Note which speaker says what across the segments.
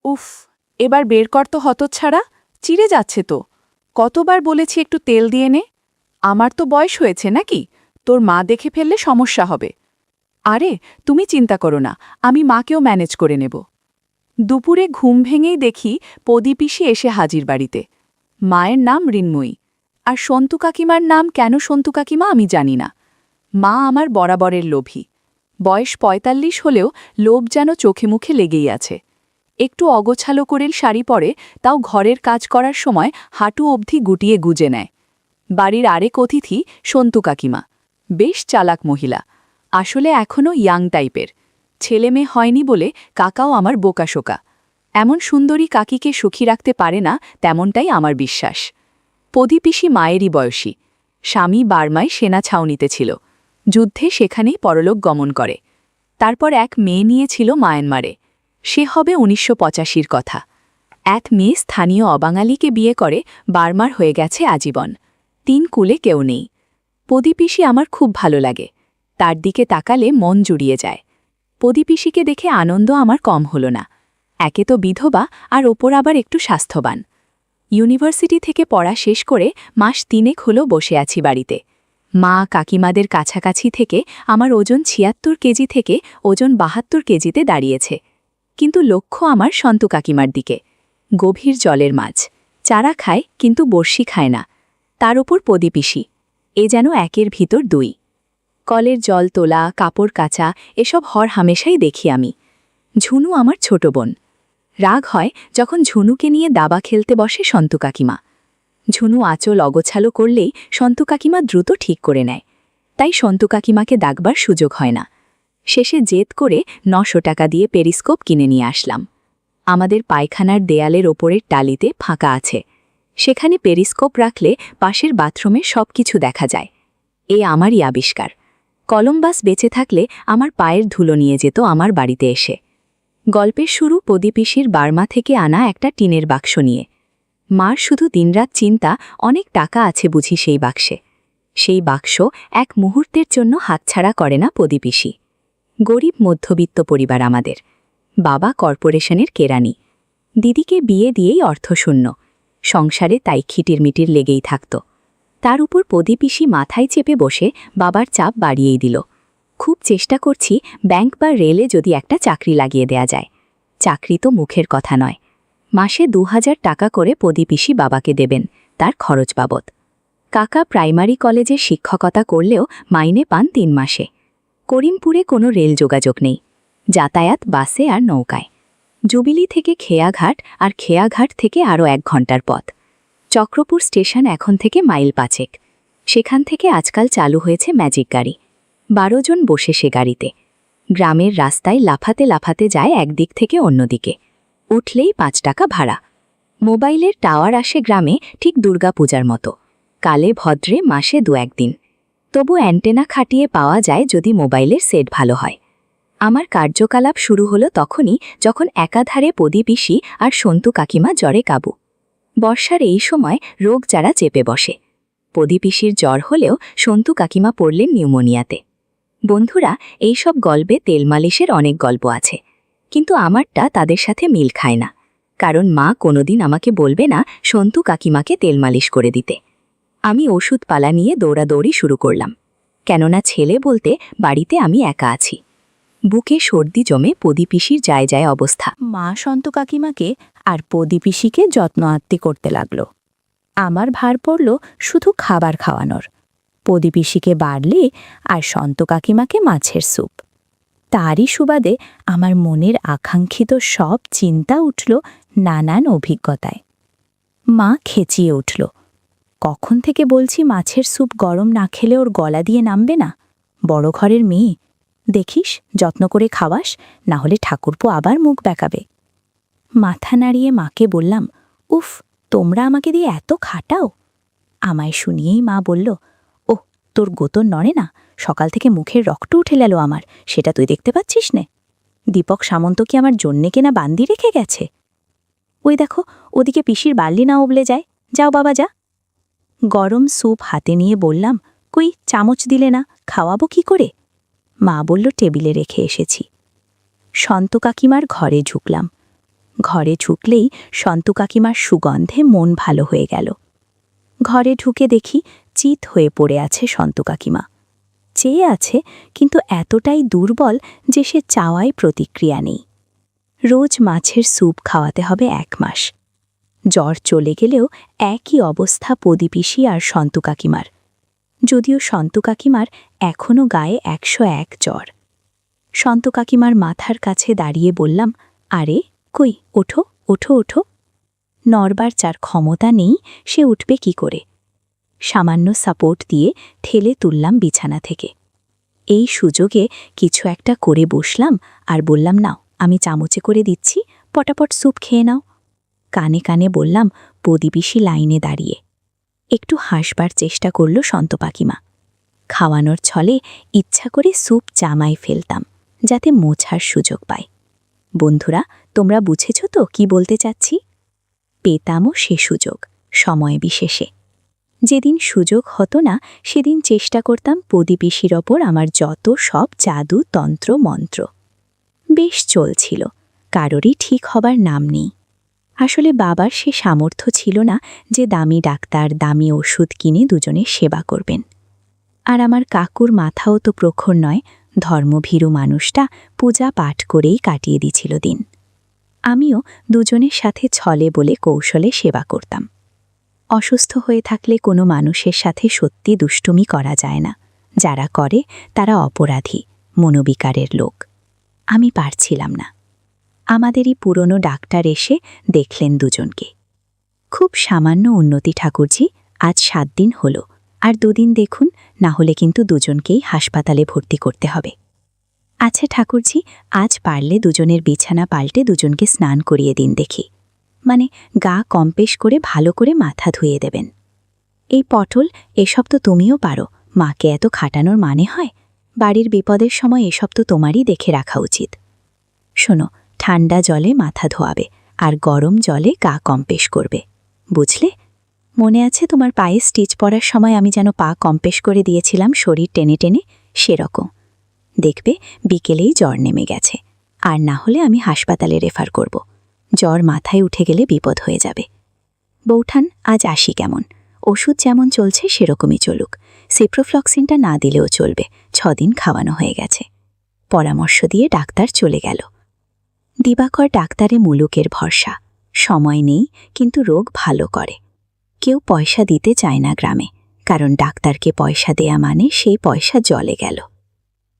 Speaker 1: উফ, এবার বের কর তো হতচ্ছাড়া, চিড়ে যাচ্ছে তো। কতবার বলেছি একটু তেল দিয়ে নে। আমার তো বয়স হয়েছে নাকি, তোর মা দেখে ফেললে সমস্যা হবে। আরে তুমি চিন্তা করো না, আমি মাকেও ম্যানেজ করে নেব। দুপুরে ঘুম ভেঙেই দেখি পদীপিসি এসে হাজির বাড়িতে। মায়ের নাম ঋন্ময়ী, আর সন্তু কাকিমার নাম কেন সন্তু কাকিমা আমি জানি না। মা আমার বরাবরের লোভী। বয়স ৪৫ হলেও লোভ যেন চোখে মুখে লেগেই আছে। একটু অগোছালো করেল শাড়ি পরে, তাও ঘরের কাজ করার সময় হাঁটু অবধি গুটিয়ে গুজে নেয়। বাড়ির আরেক অতিথি সন্তু কাকিমা, বেশ চালাক মহিলা, আসলে এখনও ইয়াং টাইপের। ছেলে মেয়ে হয়নি বলে কাকাও আমার বোকাশোকা। এমন সুন্দরী কাকিকে সুখী রাখতে পারে না, তেমনটাই আমার বিশ্বাস। পদীপিসি মায়েরই বয়সী। স্বামী বার্মায় সেনা ছাউনিতে ছিল, যুদ্ধে সেখানেই পরলোক গমন করে। তারপর এক মেয়ে নিয়েছিল মায়ানমারে। সে হবে ১৯৮৫-র কথা। এক মেয়ে স্থানীয় অবাঙালিকে বিয়ে করে বার্মার হয়ে গেছে আজীবন। ৩ কুলে কেউ নেই। পদীপিসি আমার খুব ভালো লাগে, তার দিকে তাকালে মন জুড়িয়ে যায়। পদীপিসিকে দেখে আনন্দ আমার কম হল না। একে তো বিধবা, আর ওপর আবার একটু স্বাস্থ্যবান। ইউনিভার্সিটি থেকে পড়া শেষ করে মাস ৩ হলো বসে আছি বাড়িতে। মা কাকিমাদের কাছাকাছি থেকে আমার ওজন ৭৬ কেজি থেকে ওজন ৭২ কেজিতে দাঁড়িয়েছে। কিন্তু লক্ষ্য আমার সন্তু কাকিমার দিকে। গভীর জলের মাছ, চারা খায় কিন্তু বড়শি খায় না। তার ওপর পদীপিসি, এ যেন একের ভিতর দুই। কলের জল তোলা, কাপড় কাচা, এসব হর হামেশাই দেখি আমি। ঝুনু আমার ছোট বোন। রাগ হয় যখন ঝুনুকে নিয়ে দাবা খেলতে বসে সন্তু কাকিমা। ঝুনু আঁচল অগোছালো করলেই সন্তু কাকিমা দ্রুত ঠিক করে নেয়, তাই সন্তু কাকিমাকে ডাকবার সুযোগ হয় না। শেষে জেদ করে ৯০০ টাকা দিয়ে পেরিস্কোপ কিনে নিয়ে আসলাম। আমাদের পায়খানার দেয়ালের ওপরের টালিতে ফাঁকা আছে, সেখানে পেরিস্কোপ রাখলে পাশের বাথরুমে সব কিছু দেখা যায়। এ আমারই আবিষ্কার। কলম্বাস বেঁচে থাকলে আমার পায়ের ধুলো নিয়ে যেত আমার বাড়িতে এসে। গল্পের শুরু পদীপিসির বার্মা থেকে আনা একটা টিনের বাক্স নিয়ে। মার শুধু দিনরাত চিন্তা, অনেক টাকা আছে বুঝি সেই বাক্সে। সেই বাক্স এক মুহূর্তের জন্য হাতছাড়া করে না পদীপিসি। গরিব মধ্যবিত্ত পরিবার আমাদের। বাবা কর্পোরেশনের কেরানি, দিদিকে বিয়ে দিয়েই অর্থশূন্য। সংসারে তাই খিটিরমিটির লেগেই থাকত। তার উপর পদীপিসি মাথায় চেপে বসে বাবার চাপ বাড়িয়েই দিল। খুব চেষ্টা করছি ব্যাংক বা রেলে যদি একটা চাকরি লাগিয়ে দেয়া যায়। চাকরি তো মুখের কথা নয়। মাসে ২০০০ টাকা করে পদীপিসি বাবাকে দেবেন, তার খরচ বাবদ। কাকা প্রাইমারি কলেজে শিক্ষকতা করলেও মাইনে পান ৩ মাসে। করিমপুরে কোনো রেল যোগাযোগ নেই, যাতায়াত বাসে আর নৌকায়। জুবিলি থেকে খেয়াঘাট, আর খেয়াঘাট থেকে আরও ১ ঘণ্টার পথ। চক্রপুর স্টেশন এখন থেকে মাইল ৫। সেখান থেকে আজকাল চালু হয়েছে ম্যাজিক গাড়ি। ১২ জন বসে সে গাড়িতে। গ্রামের রাস্তায় লাফাতে লাফাতে যায় একদিক থেকে অন্যদিকে। উঠলেই ৫ টাকা ভাড়া। মোবাইলের টাওয়ার আসে গ্রামে ঠিক দুর্গাপূজার মতো, কালে ভদ্রে মাসে ২-১ দিন। তবু অ্যান্টেনা খাটিয়ে পাওয়া যায় যদি মোবাইলের সেট ভালো হয়। আমার কার্যকলাপ শুরু হলো তখনই যখন একাধারে পদীপিসি আর সন্তু কাকিমা জ্বরে কাবু। বর্ষার এই সময় রোগ যারা চেপে বসে। পদীপিসির জ্বর হলেও সন্তু কাকিমা পড়লেন নিউমোনিয়াতে। বন্ধুরা, এইসব গল্পে তেল মালিশের অনেক গল্প আছে, কিন্তু আমারটা তাদের সাথে মিল খায় না। কারণ মা কোনোদিন আমাকে বলবে না সন্তু কাকিমাকে তেল মালিশ করে দিতে। আমি ওষুধপালা নিয়ে দৌড়াদৌড়ি শুরু করলাম, কেননা ছেলে বলতে বাড়িতে আমি একা আছি। বুকে সর্দি জমে পদীপিসির যায় যায় অবস্থা।
Speaker 2: মা সন্তু কাকিমাকে আর পদীপিসিকে যত্ন আত্তি করতে লাগল। আমার ভার পড়ল শুধু খাবার খাওয়ানোর। পদীপিসিকে বাড়লে আর সন্তু কাকিমাকে মাছের স্যুপ। তারই সুবাদে আমার মনের আকাঙ্ক্ষিত সব চিন্তা উঠল নানান অভিজ্ঞতায়। মা খেচিয়ে উঠল, কখন থেকে বলছি মাছের স্যুপ গরম না খেলে ওর গলা দিয়ে নামবে না। বড় ঘরের মেয়ে, দেখিস যত্ন করে খাওয়াস, না হলে ঠাকুরপো আবার মুখ বেঁকাবে। মাথা নাড়িয়ে মাকে বললাম, উফ, তোমরা আমাকে দিয়ে এত খাটাও। আমায় শুনিয়েই মা বলল, ওহ, তোর গোতর নড়ে না, সকাল থেকে মুখের রক্ত উঠে গেল আমার, সেটা তুই দেখতে পাচ্ছিস নে? দীপক সামন্ত কি আমার জন্যে কেনা বান্দি রেখে গেছে? ওই দেখো, ওদিকে পিসির বার্লি না উবলে যায়, যাও বাবা যা। গরম স্যুপ হাতে নিয়ে বললাম, কই চামচ দিলে না, খাওয়াবো কি করে? মা বলল, টেবিলে রেখে এসেছি। সন্তু কাকিমার ঘরে ঢুকলাম। ঘরে ঢুকলেই সন্তু কাকিমার সুগন্ধে মন ভালো হয়ে গেল। ঘরে ঢুকে দেখি চিত হয়ে পড়ে আছে সন্তু কাকিমা। চেয়ে আছে, কিন্তু এতটাই দুর্বল যে সে চাওয়ায় প্রতিক্রিয়া নেই। রোজ মাছের স্যুপ খাওয়াতে হবে 1 মাস। জ্বর চলে গেলেও একই অবস্থা প্রদীপিসি আর সন্তু কাকিমার, যদিও সন্তু কাকিমার এখনও গায়ে 101 জ্বর। সন্তু কাকিমার মাথার কাছে দাঁড়িয়ে বললাম, আরে কই, ওঠো ওঠো ওঠো। নড়বার যার ক্ষমতা নেই সে উঠবে কি করে? সামান্য সাপোর্ট দিয়ে ঠেলে তুললাম বিছানা থেকে। এই সুযোগে কিছু একটা করে বসলাম আর বললাম, নাও আমি চামচে করে দিচ্ছি, পটাপট স্যুপ খেয়ে নাও। কানে কানে বললাম, প্রদীপিসি লাইনে দাঁড়িয়ে। একটু হাসবার চেষ্টা করল সন্তু কাকিমা। খাওয়ানোর ছলে ইচ্ছা করে স্যুপ জামায় ফেলতাম, যাতে মোছার সুযোগ পায়। বন্ধুরা, তোমরা বুঝেছ তো কি বলতে চাচ্ছি? পেতামও সে সুযোগ, সময় বিশেষে। যেদিন সুযোগ হতো না সেদিন চেষ্টা করতাম প্রদীপিসির ওপর আমার যত সব জাদু তন্ত্র মন্ত্র। বেশ চলছিল, কারোরই ঠিক হবার নাম নেই। আসলে বাবার সে সামর্থ্য ছিল না যে দামি ডাক্তার, দামি ওষুধ কিনে দুজনের সেবা করবেন। আর আমার কাকুর মাথাও তো প্রখর নয়, ধর্মভীরু মানুষটা পূজা পাঠ করেই কাটিয়ে দিছিল দিন। আমিও দুজনের সাথে ছলে বলে কৌশলে সেবা করতাম। অসুস্থ হয়ে থাকলে কোনো মানুষের সাথে সত্যি দুষ্টুমি করা যায় না। যারা করে তারা অপরাধী, মনোবিকারের লোক। আমি পারছিলাম না। আমাদেরই পুরনো ডাক্তার এসে দেখলেন দুজনকে। খুব সামান্য উন্নতি ঠাকুরজি, আজ 7 দিন হলো, আর 2 দিন দেখুন, না হলে কিন্তু দুজনকেই হাসপাতালে ভর্তি করতে হবে। আচ্ছা ঠাকুরজি, আজ পারলে দুজনের বিছানা পাল্টে দুজনকে স্নান করিয়ে দিন দেখি। মানে গা কম্পেশ করে ভালো করে মাথা ধুয়ে দেবেন। এই পটল, এসব তো তুমিও পারো, মাকে এত খাটানোর মানে হয়? বাড়ির বিপদের সময় এসব তো তোমারই দেখে রাখা উচিত। শোনো, ঠান্ডা জলে মাথা ধোয়াবে আর গরম জলে গা কম্পেশ করবে, বুঝলে? মনে আছে তোমার পায়ে স্টিচ পরার সময় আমি যেন পা কম্পেশ করে দিয়েছিলাম শরীর টেনে টেনে? সেরকম। দেখবে বিকেলেই জ্বর নেমে গেছে, আর না হলে আমি হাসপাতালে রেফার করব। জ্বর মাথায় উঠে গেলে বিপদ হয়ে যাবে। বৌঠান, আজ আসি কেমন? ওষুধ যেমন চলছে সেরকমই চলুক। সিপ্রোফ্লক্সিনটা না দিলেও চলবে, 6 দিন খাওয়ানো হয়ে গেছে। পরামর্শ দিয়ে ডাক্তার চলে গেল। দিবাকর ডাক্তারে মুলুকের ভরসা। সময় নেই, কিন্তু রোগ ভালো করে। কেউ পয়সা দিতে চায় না গ্রামে, কারণ ডাক্তারকে পয়সা দেয়া মানে সেই পয়সা জলে গেল।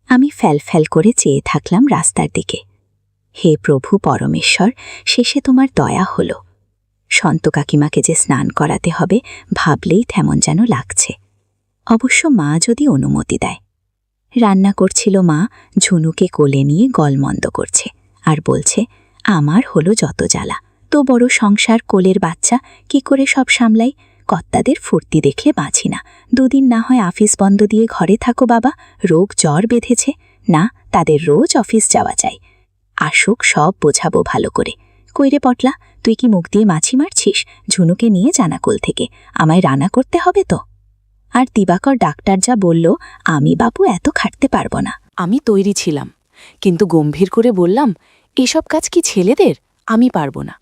Speaker 2: আমি ফ্যাল করে চেয়ে থাকলাম রাস্তার দিকে। হে প্রভু পরমেশ্বর, শেষে তোমার দয়া হল। সন্তু কাকিমাকে যে স্নান করাতে হবে ভাবলেই তেমন যেন লাগছে। অবশ্য মা যদি অনুমতি দেয়। রান্না করছিল মা, ঝুনুকে কোলে নিয়ে গলমন্দ করছে আর বলছে, আমার হলো যত জ্বালা, তো বড় সংসার, কোলের বাচ্চা, কি করে সব সামলাই? কর্তাদের ফুর্তি দেখলে বাঁচি না। 2 দিন না হয় অফিস বন্ধ দিয়ে ঘরে থাকো বাবা, রোগ জ্বর বেঁধেছে না, তাদের রোজ অফিস যাওয়া চাই। আসুক, সব বোঝাবো ভালো করে। কইরে পটলা, তুই কি মুখ দিয়ে মাছি মারছিস? ঝুনুকে নিয়ে জানাকুল থেকে, আমায় রান্না করতে হবে তো। আর দিবাকর ডাক্তার যা বলল, আমি বাপু এত খাটতে পারবো না।
Speaker 1: আমি তৈরি ছিলাম, কিন্তু গম্ভীর করে বললাম, এসব কাজ কি ছেলেদের? আমি পারবো না।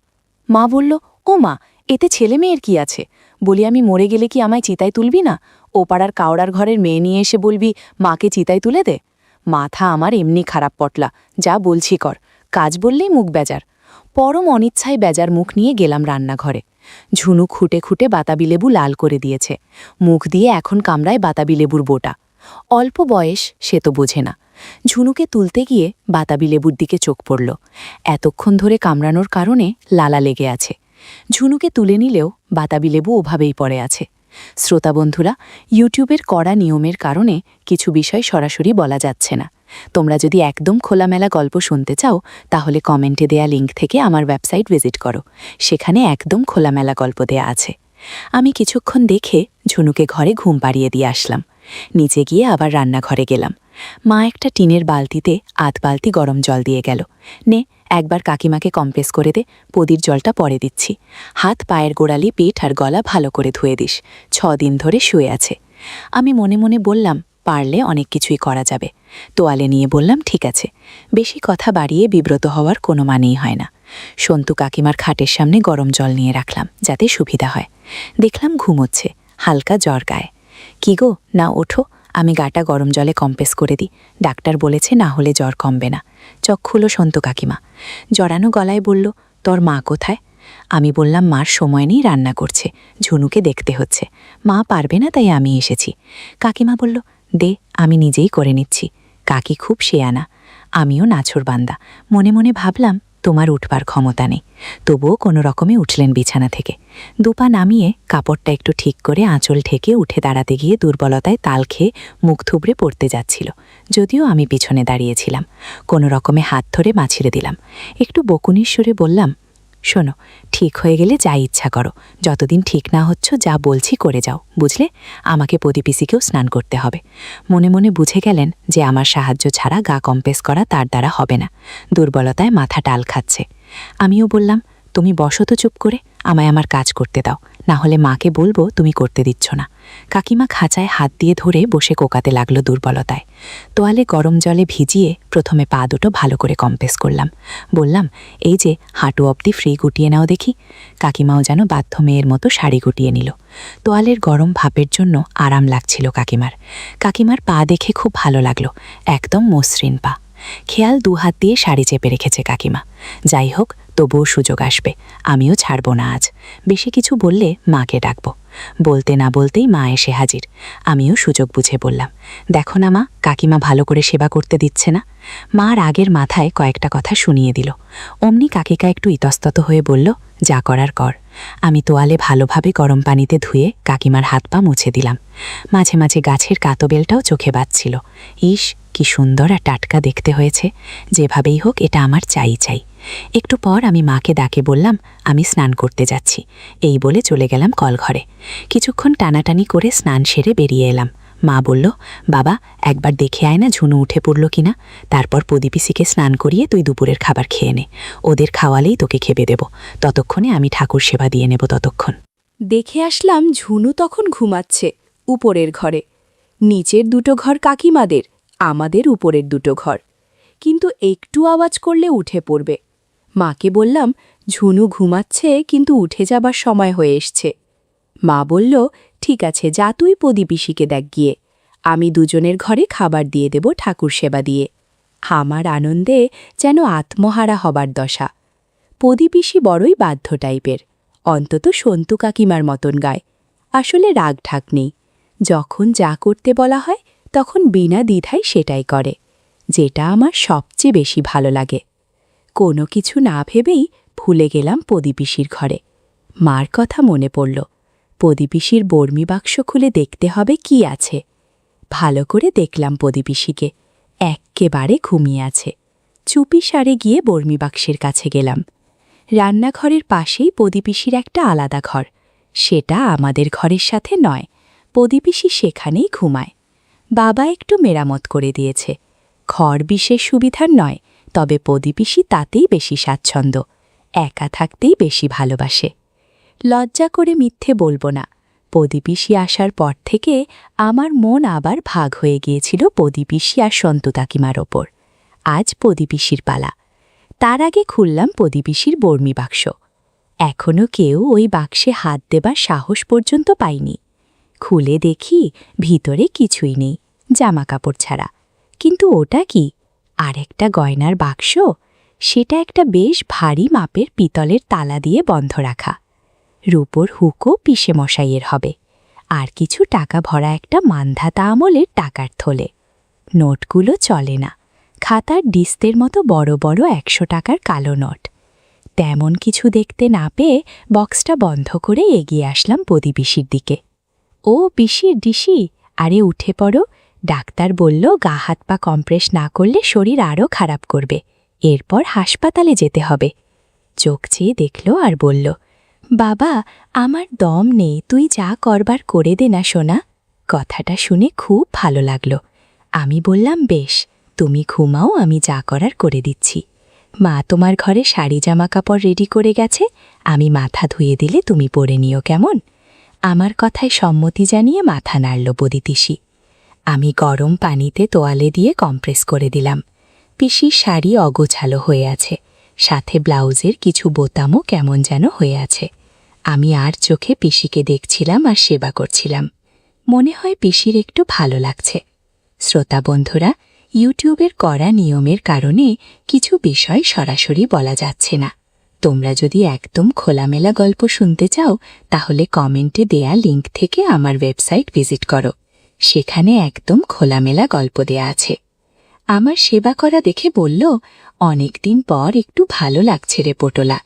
Speaker 1: মা বলল, ও মা, এতে ছেলে মেয়ের কি আছে? বলি, আমি মরে গেলে কি আমায় চিতায় তুলবি না? ও পাড়ার কাওড়ার ঘরের মেয়ে নিয়ে এসে বলবি মাকে চিতায় তুলে দে? মাথা আমার এমনি খারাপ পটলা, যা বলছি কর। কাজ বললেই মুখ বেজার। পরম অনিচ্ছায় বেজার মুখ নিয়ে গেলাম রান্নাঘরে। ঝুনু খুঁটে খুঁটে বাতাবি লেবু লাল করে দিয়েছে। মুখ দিয়ে এখন কামড়ায় বাতাবি লেবুর বোটা। অল্প বয়স, সে তো বোঝে না। ঝুনুকে তুলতে গিয়ে বাতাবি লেবুর দিকে চোখ পড়ল। এতক্ষণ ধরে কামড়ানোর কারণে লালা লেগে আছে। ঝুনুকে তুলে নিলেও বাতাবি লেবু ওভাবেই পড়ে আছে। শ্রোতা বন্ধুরা, ইউটিউবের কড়া নিয়মের কারণে কিছু বিষয় সরাসরি বলা যাচ্ছে না। তোমরা যদি একদম খোলামেলা গল্প শুনতে চাও, তাহলে কমেন্টে দেয়া লিঙ্ক থেকে আমার ওয়েবসাইট ভিজিট করো। সেখানে একদম খোলামেলা গল্প দেয়া আছে। আমি কিছুক্ষণ দেখে ঝুনুকে ঘরে ঘুম পাড়িয়ে দিয়ে আসলাম। নিচে গিয়ে আবার রান্নাঘরে গেলাম। মা একটা টিনের বালতিতে 8 বালতি গরম জল দিয়ে গেল। নে, একবার কাকিমাকে কম্প্রেস করে দে, পদির জলটা পরে দিচ্ছি। হাত পায়ের গোড়ালি, পেট আর গলা ভালো করে ধুয়ে দিস, 6 দিন ধরে শুয়ে আছে। আমি মনে মনে বললাম,
Speaker 2: পারলে অনেক কিছুই করা যাবে। তোয়ালে নিয়ে বললাম, ঠিক আছে। বেশি কথা বাড়িয়ে বিব্রত হওয়ার কোনো মানেই হয় না। সন্তু কাকিমার খাটের সামনে গরম জল নিয়ে রাখলাম, যাতে সুবিধা হয়। দেখলাম ঘুমোচ্ছে, হালকা জ্বর গায়ে। কি গো, না ওঠো, আমি গাটা গরম জলে কম্প্রেস করে দিই। ডাক্তার বলেছে না হলে জ্বর কমবে না। চোখ খুলো সন্তু কাকিমা। জড়ানো গলায় বলল, তোর মা কোথায়? আমি বললাম, মার সময় নেই, রান্না করছে, ঝুনুকে দেখতে হচ্ছে, মা পারবে না, তাই আমি এসেছি। কাকিমা বলল, দে, আমি নিজেই করে নিচ্ছি। কাকি খুব শেয়ানা, আমিও নাছোড়বান্দা। মনে মনে ভাবলাম, তোমার উঠবার ক্ষমতা নেই। তবুও কোনো রকমে উঠলেন বিছানা থেকে। দুপা নামিয়ে কাপড়টা একটু ঠিক করে আঁচল ঠেকে উঠে দাঁড়াতে গিয়ে দুর্বলতায় তাল খেয়ে মুখ থুবড়ে পড়তে যাচ্ছিল। যদিও আমি পিছনে দাঁড়িয়েছিলাম। কোনো রকমে হাত ধরে মাছিরে দিলাম। একটু বকুনির সুরে বললাম, শোনো, ঠিক হয়ে গেলে যা ইচ্ছা করো, যতদিন ঠিক না হচ্ছ যা বলছি করে যাও, বুঝলে? আমাকে পদিপিসিকেও স্নান করতে হবে। মনে মনে বুঝে গেলেন যে আমার সাহায্য ছাড়া গা কম্প্রেস করা তার দ্বারা হবে না। দুর্বলতায় মাথা টাল খাচ্ছে। আমিও বললাম, তুমি বসো তো চুপ করে, আমায় আমার কাজ করতে দাও, না হলে মাকে বলবো তুমি করতে দিচ্ছ না। কাকিমা খাঁচায় হাত দিয়ে ধরে বসে কোকাতে লাগলো দুর্বলতায়। তোয়ালে গরম জলে ভিজিয়ে প্রথমে পা দুটো ভালো করে কম্প্রেস করলাম। বললাম, এই যে হাঁটু অবধি ফ্রি গুটিয়ে নাও দেখি। কাকিমাও যেন বাধ্য মেয়ের মতো শাড়ি গুটিয়ে নিল। তোয়ালের গরম ভাপের জন্য আরাম লাগছিল কাকিমার। কাকিমার পা দেখে খুব ভালো লাগলো, একদম মসৃণ পা। খেয়াল দুহাত দিয়ে শাড়ি চেপে রেখেছে কাকিমা। যাই হোক, তবুও সুযোগ আসবে, আমিও ছাড়ব না আজ। বেশি কিছু বললে মাকে ডাকব। বলতে না বলতেই মা এসে হাজির। আমিও সুযোগ বুঝে বললাম, দেখো না মা, কাকিমা ভালো করে সেবা করতে দিচ্ছে না। মার আগের মাথায় কয়েকটা কথা শুনিয়ে দিল। অমনি কাকিকা একটু ইতস্তত হয়ে বলল, যা করার কর। আমি তোয়ালে ভালোভাবে গরম পানিতে ধুয়ে কাকিমার হাত পা মুছে দিলাম। মাঝে মাঝে গাছের কাতবেলটাও চোখে বাজছিল। ইস, কি সুন্দর আর টাটকা দেখতে হয়েছে। যেভাবেই হোক এটা আমার চাই। একটু পর আমি মাকে ডাকে বললাম, আমি স্নান করতে যাচ্ছি। এই বলে চলে গেলাম কলঘরে। কিছুক্ষণ টানাটানি করে স্নান সেরে বেরিয়ে এলাম। মা বলল, বাবা, একবার দেখে আয় না ঝুনু উঠে পড়ল কিনা। তারপর পদিপিসিকে স্নান করিয়ে তুই দুপুরের খাবার খেয়ে নে। ওদের খাওয়ালেই তোকে খেবে দেব। ততক্ষণে আমি ঠাকুর সেবা দিয়ে নেব ততক্ষণ।
Speaker 1: দেখে আসলাম ঝুনু তখন ঘুমাচ্ছে উপরের ঘরে। নিচের দুটো ঘর কাকিমাদের, আমাদের উপরের দুটো ঘর। কিন্তু একটু আওয়াজ করলে উঠে পড়বে। মাকে বললাম, ঝুনু ঘুমাচ্ছে, কিন্তু উঠে যাবার সময় হয়ে এসছে। মা বলল, ঠিক আছে, যা তুই পদিপিসিকে দেখ গিয়ে। আমি দুজনের ঘরে খাবার দিয়ে দেব ঠাকুর সেবা দিয়ে। আমার আনন্দে যেন আত্মহারা হবার দশা। পদিপিসি বড়ই বাধ্য টাইপের, অন্তত সন্তু কাকিমার মতন গায়। আসলে রাগ ঢাক নেই, যখন যা করতে বলা হয় তখন বিনা দ্বিধায় সেটাই করে, যেটা আমার সবচেয়ে বেশি ভালো লাগে। কোনো কিছু না ভেবেই ভুলে গেলাম পদিপিসির ঘরে। মার কথা মনে পড়ল। পদিপিসির বর্মি বাক্স খুলে দেখতে হবে কি আছে। ভালো করে দেখলাম পদিপিসিকে, এক্কেবারে ঘুমিয়ে আছে। চুপি সারে গিয়ে বর্মি বাক্সের কাছে গেলাম। রান্নাঘরের পাশেই পদিপিসির একটা আলাদা ঘর। সেটা আমাদের ঘরের সাথে নয়, পদিপিসি সেখানেই ঘুমায়। বাবা একটু মেরামত করে দিয়েছে। ঘর বিশেষ সুবিধার নয়, তবে পদিপিসি তাতেই বেশি স্বাচ্ছন্দ্য, একা থাকতেই বেশি ভালোবাসে। লজ্জা করে মিথ্যে বলবো না, পদিপিসি আসার পর থেকে আমার মন আবার ভাগ হয়ে গিয়েছিল পদিপিসি আর সন্তু কাকিমার ওপর। আজ পদিপিসির পালা। তার আগে খুললাম পদিপিসির বর্মি বাক্স। এখনও কেউ ওই বাক্সে হাত দেবার সাহস পর্যন্ত পায়নি। খুলে দেখি ভিতরে কিছুই নেই, জামা কাপড় ছাড়া। কিন্তু ওটা কি? আর একটা গয়নার বাক্স। সেটা একটা বেশ ভারী মাপের পিতলের তালা দিয়ে বন্ধ রাখা। রূপোর হুকও পিসে মশাইয়ের হবে। আর কিছু টাকা ভরা একটা মান্ধাতা আমলের টাকার থলে। নোটগুলো চলে না, খাতার ডিস্তের মতো বড় বড় 100 টাকার কালো নোট। তেমন কিছু দেখতে না পেয়ে বক্সটা বন্ধ করে এগিয়ে আসলাম পদিপিসির দিকে। ও পিসির ডিসি, আরে উঠে পড়ো, ডাক্তার বলল গা হাত পা কম্প্রেস না করলে শরীর আরও খারাপ করবে, এরপর হাসপাতালে যেতে হবে। চোখ চেয়ে দেখল আর বলল, বাবা, আমার দম নেই, তুই যা করবার করে দে না সোনা। কথাটা শুনে খুব ভালো লাগলো। আমি বললাম, বেশ, তুমি ঘুমাও, আমি যা করার করে দিচ্ছি। মা তোমার ঘরে শাড়ি জামা কাপড় রেডি করে গেছে, আমি মাথা ধুয়ে দিলে তুমি পরে নিও, কেমন? আমার কথায় সম্মতি জানিয়ে মাথা নাড়ল পদিপিসি।
Speaker 2: আমি গরম পানিতে তোয়ালে দিয়ে কম্প্রেস করে দিলাম। পিসির শাড়ি অগোছালো হয়ে আছে, সাথে ব্লাউজের কিছু বোতামও কেমন যেন হয়ে আছে। আমি আর চোখে পিসিকে দেখছিলাম আর সেবা করছিলাম। মনে হয় পিসির একটু ভালো লাগছে। শ্রোতা বন্ধুরা, ইউটিউবের কড়া নিয়মের কারণে কিছু বিষয় সরাসরি বলা যাচ্ছে না। তোমরা যদি একদম খোলামেলা গল্প শুনতে চাও, তাহলে কমেন্টে দেয়া লিঙ্ক থেকে আমার ওয়েবসাইট ভিজিট করো। সেখানে একদম খোলামেলা গল্প দেয়া আছে। আমার সেবা করা দেখে বলল, অনেকদিন পর একটু ভালো লাগছে রে পটোলা।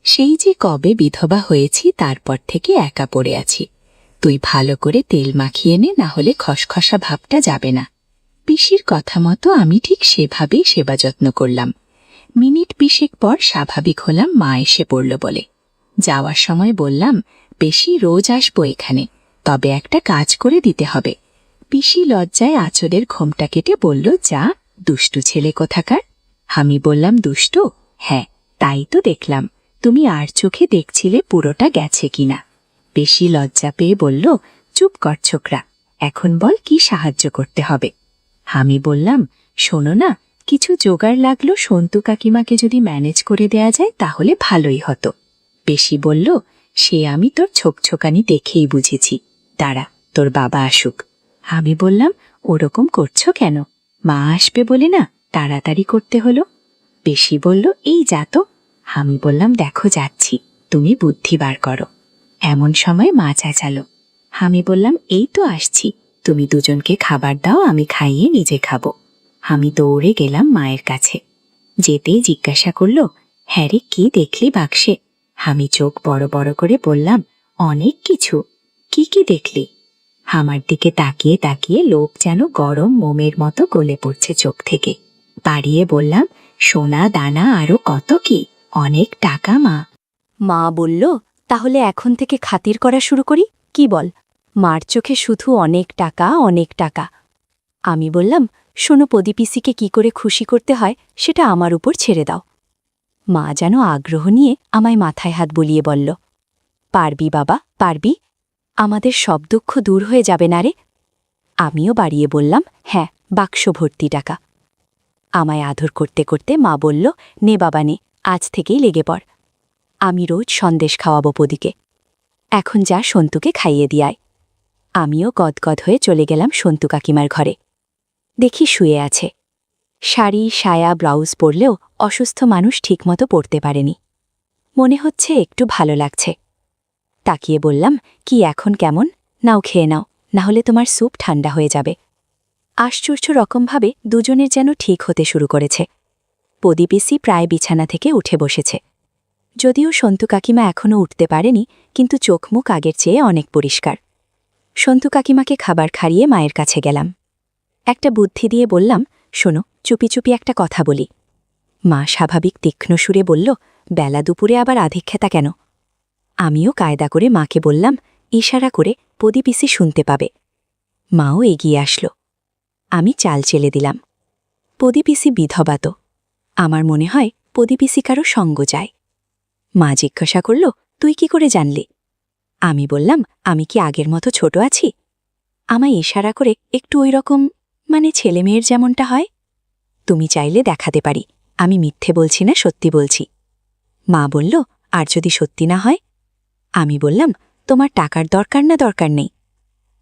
Speaker 2: সেই যে কবে বিধবা হয়েছি তারপর থেকে একা পড়ে আছি। তুই ভালো করে তেল মাখিয়ে নে, না হলে খসখসা ভাবটা যাবে না। পিসির কথা মতো আমি ঠিক সেভাবেই সেবা যত্ন করলাম। মিনিট 20 পর স্বাভাবিক হলাম মা এসে পড়ল বলে। যাওয়ার সময় বললাম, পিসি রোজ আসবো এখানে, তবে একটা কাজ করে দিতে হবে। পিসি লজ্জায় আঁচলের ঘোমটা কেটে বলল, যা, দুষ্টু ছেলে কোথাকার। আমি বললাম, দুষ্টু? হ্যাঁ, তাই তো দেখলাম। তুমি আর চোখে দেখছিলে পুরোটা গেছে কিনা। পিসি লজ্জা পেয়ে বলল, চুপ কর ছোকরা, এখন বল কি সাহায্য করতে হবে। আমি বললাম, শোনো না, কিছু জোগাড় লাগলো সন্তু কাকিমাকে যদি ম্যানেজ করে দেয়া যায় তাহলে ভালোই হতো। পিসি বলল, সে আমি তোর ছোকছোকানি দেখেই বুঝেছি, দাঁড়া তোর বাবা আসুক। আমি বললাম, ওরকম করছো কেন? মা আসবে বলে না তাড়াতাড়ি করতে হলো। পিসি বলল, এই যা তো। আমি বললাম, দেখো যাচ্ছি, তুমি বুদ্ধি বার করো। এমন সময় মা চেঁচালো। আমি বললাম, এই তো আসছি, তুমি দুজনকে খাবার দাও, আমি খাইয়ে নিজে খাবো। আমি দৌড়ে গেলাম মায়ের কাছে। যেতেই জিজ্ঞাসা করল, হ্যাঁ রে, কি দেখলি বাক্সে? আমি চোখ বড় বড় করে বললাম, অনেক কিছু। কি কি দেখলি? আমার দিকে তাকিয়ে তাকিয়ে লোক যেন গরম মোমের মতো গলে পড়ছে চোখ থেকে। বাড়িয়ে বললাম, সোনা দানা আরো কত কি, অনেক টাকা মা।
Speaker 1: মা বলল, তাহলে এখন থেকে খাতির করা শুরু করি, কি বল? মার চোখে শুধু অনেক টাকা, অনেক টাকা। আমি বললাম, শোনো, পদিপিসিকে কি করে খুশি করতে হয় সেটা আমার উপর ছেড়ে দাও। মা যেন আগ্রহ নিয়ে আমায় মাথায় হাত বুলিয়ে বলল, পারবি বাবা, পারবি। আমাদের সব দুঃখ দূর হয়ে যাবে না রে। আমিও বাড়িয়ে বললাম, হ্যাঁ, বাক্স ভর্তি টাকা। আমায় আদর করতে করতে মা বলল, নে বাবা নে, আজ থেকেই লেগে পড়। আমি রোজ সন্দেশ খাওয়াবো পদিকে। এখন যা সন্তুকে খাইয়ে দিয়ায়। আমিও গদগদ হয়ে চলে গেলাম সন্তু কাকিমার ঘরে। দেখি শুয়ে আছে। শাড়ি, সায়া, ব্লাউজ পরলেও অসুস্থ মানুষ ঠিকমতো পরতে পারেনি। মনে হচ্ছে একটু ভালো লাগছে। তাকিয়ে বললাম, কি এখন কেমন? নাও খেয়ে নাও, না হলে তোমার স্যুপ ঠান্ডা হয়ে যাবে। আশ্চর্য রকমভাবে দুজনের যেন ঠিক হতে শুরু করেছে। পদিপিসি প্রায় বিছানা থেকে উঠে বসেছে। যদিও সন্তু কাকিমা এখনও উঠতে পারেনি, কিন্তু চোখ মুখ আগের চেয়ে অনেক পরিষ্কার। সন্তু কাকিমাকে খাবার খাইয়ে মায়ের কাছে গেলাম। একটা বুদ্ধি দিয়ে বললাম, শোনো, চুপি চুপি একটা কথা বলি। মা স্বাভাবিক তীক্ষ্ণ সুরে বলল, বেলা দুপুরে আবার আধিক্ষেতা কেন? আমিও কায়দা করে মাকে বললাম, ইশারা করে পদিপিসি শুনতে পাবে। মাও এগিয়ে আসলো। আমি চাল চেলে দিলাম। পদিপিসি বিধবা তো। আমার মনে হয় পদিপিসি কারো সঙ্গ যায়। মা জিজ্ঞাসা করল, তুই কি করে জানলি? আমি বললাম, আমি কি আগের মতো ছোট আছি? আমায় ইশারা করে একটু ওই রকম, মানে ছেলে মেয়ের যেমনটা হয়। তুমি চাইলে দেখাতে পারি আমি মিথ্যে বলছি না, সত্যি বলছি। মা বলল, আর যদি সত্যি না হয়? আমি বললাম, তোমার টাকার দরকার না দরকার নেই।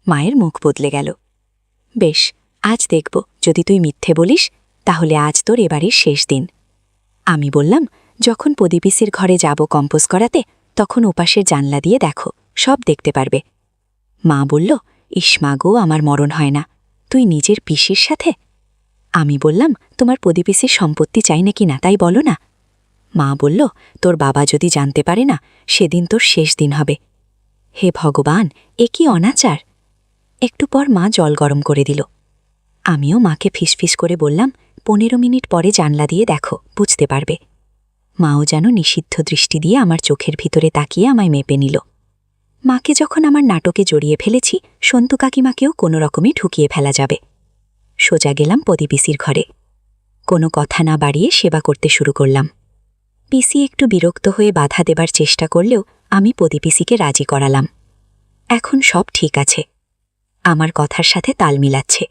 Speaker 1: মায়ের মুখ বদলে গেল। বেশ, আজ দেখব, যদি তুই মিথ্যে বলিস তাহলে আজ তোর এবারের শেষ দিন। আমি বললাম, যখন পদিপিসির ঘরে যাব কম্পোজ করাতে, তখন ওপাশের জানলা দিয়ে দেখো, সব দেখতে পারবে। মা বলল, ইসমা গো, আমার মরণ হয় না, তুই নিজের পিসির সাথে? আমি বললাম, তোমার পদিপিসির সম্পত্তি চাই নাকি না তাই বলো না। মা বলল, তোর বাবা যদি জানতে পারে না, সেদিন তোর শেষ দিন হবে। হে ভগবান, এ কি অনাচার! একটু পর মা জল গরম করে দিল। আমিও মাকে ফিসফিস করে বললাম, 15 মিনিট পরে জানলা দিয়ে দেখো, বুঝতে পারবে। মাও যেন নিষিদ্ধ দৃষ্টি দিয়ে আমার চোখের ভিতরে তাকিয়ে আমায় মেপে নিল। মাকে যখন আমার নাটকে জড়িয়ে ফেলেছি, সন্তু কাকিমাকেও কোনো রকমে ঢুকিয়ে ফেলা যাবে। সোজা গেলাম পদিপিসির ঘরে। কোনো কথা না বাড়িয়ে সেবা করতে শুরু করলাম। পিসি একটু বিরক্ত হয়ে বাধা দেবার চেষ্টা করলেও আমি পদিপিসিকে রাজি করালাম। এখন সব ঠিক আছে। আমার কথার সাথে তাল মিলাচ্ছে।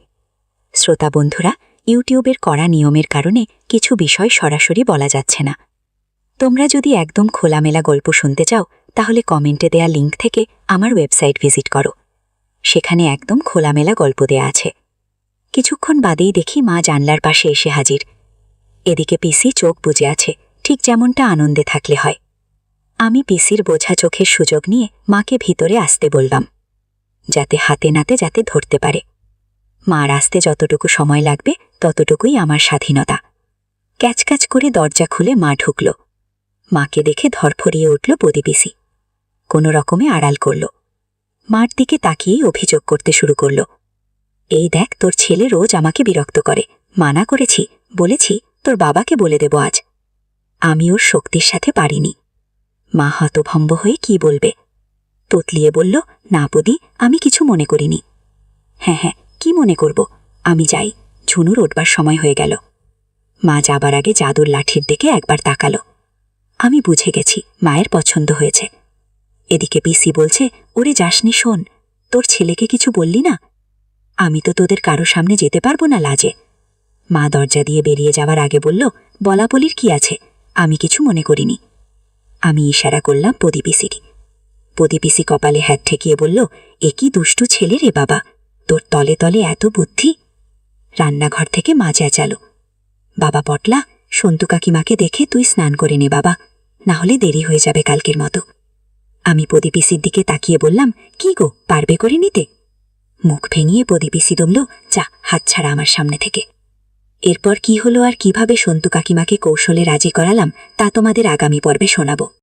Speaker 2: শ্রোতা বন্ধুরা, ইউটিউবের কড়া নিয়মের কারণে কিছু বিষয় সরাসরি বলা যাচ্ছে না। তোমরা যদি একদম খোলামেলা গল্প শুনতে চাও তাহলে কমেন্টে দেয়া লিঙ্ক থেকে আমার ওয়েবসাইট ভিজিট করো। সেখানে একদম খোলামেলা গল্প দেয়া আছে। কিছুক্ষণ বাদেই দেখি মা জানলার পাশে এসে হাজির। এদিকে পিসি চোখ বুজে আছে, ঠিক যেমনটা আনন্দে থাকলে হয়। আমি পিসির বোঝা চোখের সুযোগ নিয়ে মাকে ভিতরে আসতে বললাম, যাতে হাতে নাতে যাতে ধরতে পারে। মার আসতে যতটুকু সময় লাগবে ততটুকুই আমার স্বাধীনতা। ক্যাচক্যাচ করে দরজা খুলে মা ঢুকল। মাকে দেখে ধরফরিয়ে উঠল প্রদীপিসি। কোনো রকমে আড়াল করল। মার দিকে তাকিয়েই অভিযোগ করতে শুরু করল, এই দেখ, তোর ছেলে রোজ আমাকে বিরক্ত করে। মানা করেছি, বলেছি তোর বাবাকে বলে দেব আজ। আমি ওর শক্তির সাথে পারিনি। মা হতভম্ব হয়ে কি বলবে, তোতলিয়ে বলল, না বদি, আমি কিছু মনে করিনি। হ্যাঁ হ্যাঁ, কি মনে করব, আমি যাই, ঝুনুর উঠবার সময় হয়ে গেল। মা যাবার আগে জাদুর লাঠির দিকে একবার তাকালো। আমি বুঝে গেছি মায়ের পছন্দ হয়েছে। এদিকে পিসি বলছে, ওরে যাসনি, শোন, তোর ছেলেকে কিছু বললি না? আমি তো তোদের কারো সামনে যেতে পারবো না লাজে। মা দরজা দিয়ে বেরিয়ে যাওয়ার আগে বলল, বলাবলির কি আছে, আমি কিছু মনে করিনি। আমি ইশারা করলাম প্রদীপিসিকে। প্রদীপিসি কপালে হাত ঠেকিয়ে বলল, এ কি দুষ্টু ছেলে রে বাবা, তোর তলে তলে এত বুদ্ধি। রান্নাঘর থেকে মা চেঁচালো, বাবা পটলা, সন্তু কাকিমাকে দেখে তুই স্নান করে নে বাবা, না হলে দেরি হয়ে যাবে কালকের মতো। আমি প্রদীপিসির দিকে তাকিয়ে বললাম, কি গো, পারবে করে নিতে? মুখ ভেঙিয়ে প্রদীপিসি দমল, যা, হাত ছাড়া আমার সামনে থেকে। এরপর কি হলো আর কিভাবে সন্তু কাকিমাকে কৌশলে রাজি করালাম তা তোমাদের আগামী পর্বে শোনাব।